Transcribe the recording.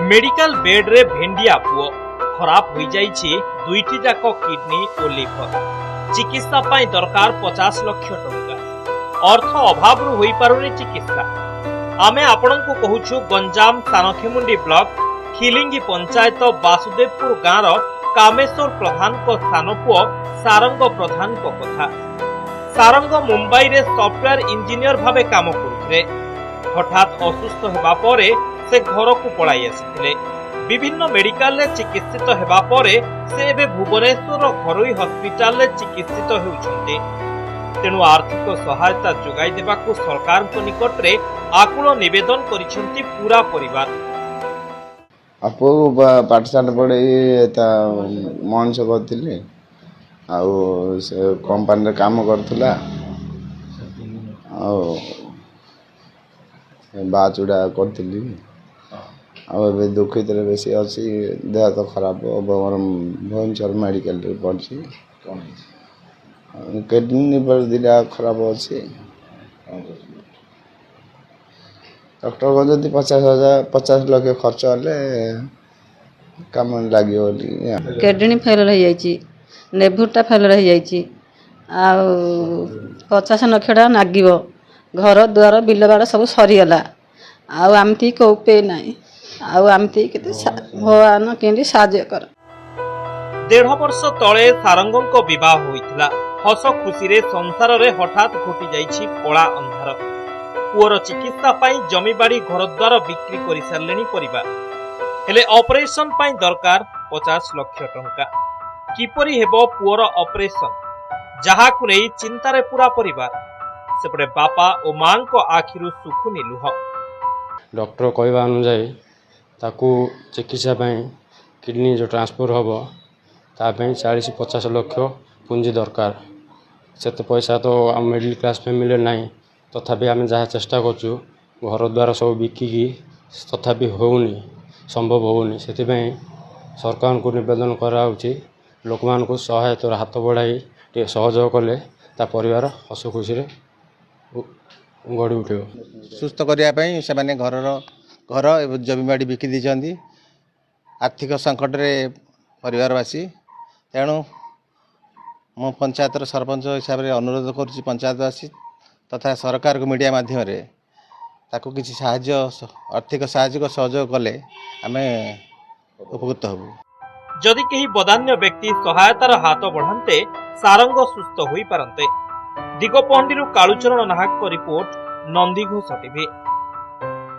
Medical bed रे भेंडिया पुओ खराब हो जाइछि दुईटी जाक किडनी और लिवर। चिकित्सा पाई दरकार 50 लाख टंका। अर्थ अभाव रु होई पारुनी चिकित्सा। आमे आपनकु कहूछु गंजाम सानखेमुंडी ब्लॉक खिलिंगी पंचायत वासुदेवपुर गाँव कामेश्वर प्रधान को स्थान पुओ सारंग प्रधान को कथा। सारंग मुंबई रे सॉफ्टवेयर इंजीनियर भावे काम करुथिले। हठात असुस्थ हेबा परे से घर को पलाई आसिथिले। विभिन्न मेडिकल रे चिकित्सित हेबा परे से एबे भुवनेश्वर घरोई हॉस्पिटल रे चिकित्सित हेउछन्ते। तेणु आर्थिक सहायता जोगाई देबाकू सरकार को निकट रे आकुल निवेदन करिसेंती पूरा परिवार। आपो पाठशाला पढ़े मनीष करथिले आउ से कंपनी रे काम करथुला आउ बाचुड़ा करथिली आउ एबे दुखित रे बेसी अछि। देह तो खराब भुवनेश्वर मेडिकल रे पड़छि। किडनी पर दिला खराब अछि। डॉक्टर को जदि 50 लाख खर्च हले काम लागि होली। किडनी फेल रही जाइछि, नेभुरटा फेल रही जाइछि आ 50 लाख टका नागिबो। घर द्वार बिल बाड़ सब सरीगला आउ आमती को पे नाही आउ आमती केते भगवान केंदी साहाय्य कर। 1.5 वर्ष तले सारंगको विवाह होइथिला। हस खुशी रे संसार रे हठात घटी जाइछि कला अंधार। पुअर चिकित्सा पाई जमी बाड़ी घर द्वार बिक्री करि सारलेनी परिवार। हेले ऑपरेशन पाई दरकार 50 लाख टंका। किपरि हेबो पुअर ऑपरेशन जहाकु नै चिंतारे पूरा परिवार। सेपटे बापा और मां को आखिरु सुखुनी लुह। डॉक्टर कहवा अनुसार ताकू चिकित्सा पाई किडनी जो ट्रांसफर होबो ता पाई 40-50 लाख पुंजी दरकार। सेते पैसा तो हम मिडिल क्लास फैमिली नाही। तथापि आम जहाँ चेष्टा करछु घर द्वार सब बिकिकी तथापि होउनी संभव होउनी। सेतिपई सरकार को निवेदन कराउछि लोक मान को सहायता हाथ बढ़ाई टे सहयोग कले ता परिवार हस खुशी रे गड़ी उठियो। सुस्थ करिया पई से माने घर जमीबाड़ी बिकी दिछंती। आर्थिक संकट रे परिवारवासी तेणु मो पंचायत सरपंच हिसाब रे अनुरोध करुछि पंचायतवासी तथा सरकार को मीडिया माध्यम रे ताकू किसी साहाय्य आर्थिक साहाय्य को सहयोग कले आमे उपकृत हबु। जदि केही बदान्य व्यक्ति सहायतार हाथ बढ़ाते सारंग सुस्थ होई पारंते। दिगपहंडीरू कालुचरण नाहक रिपोर्ट, नंदीघोष टीवी।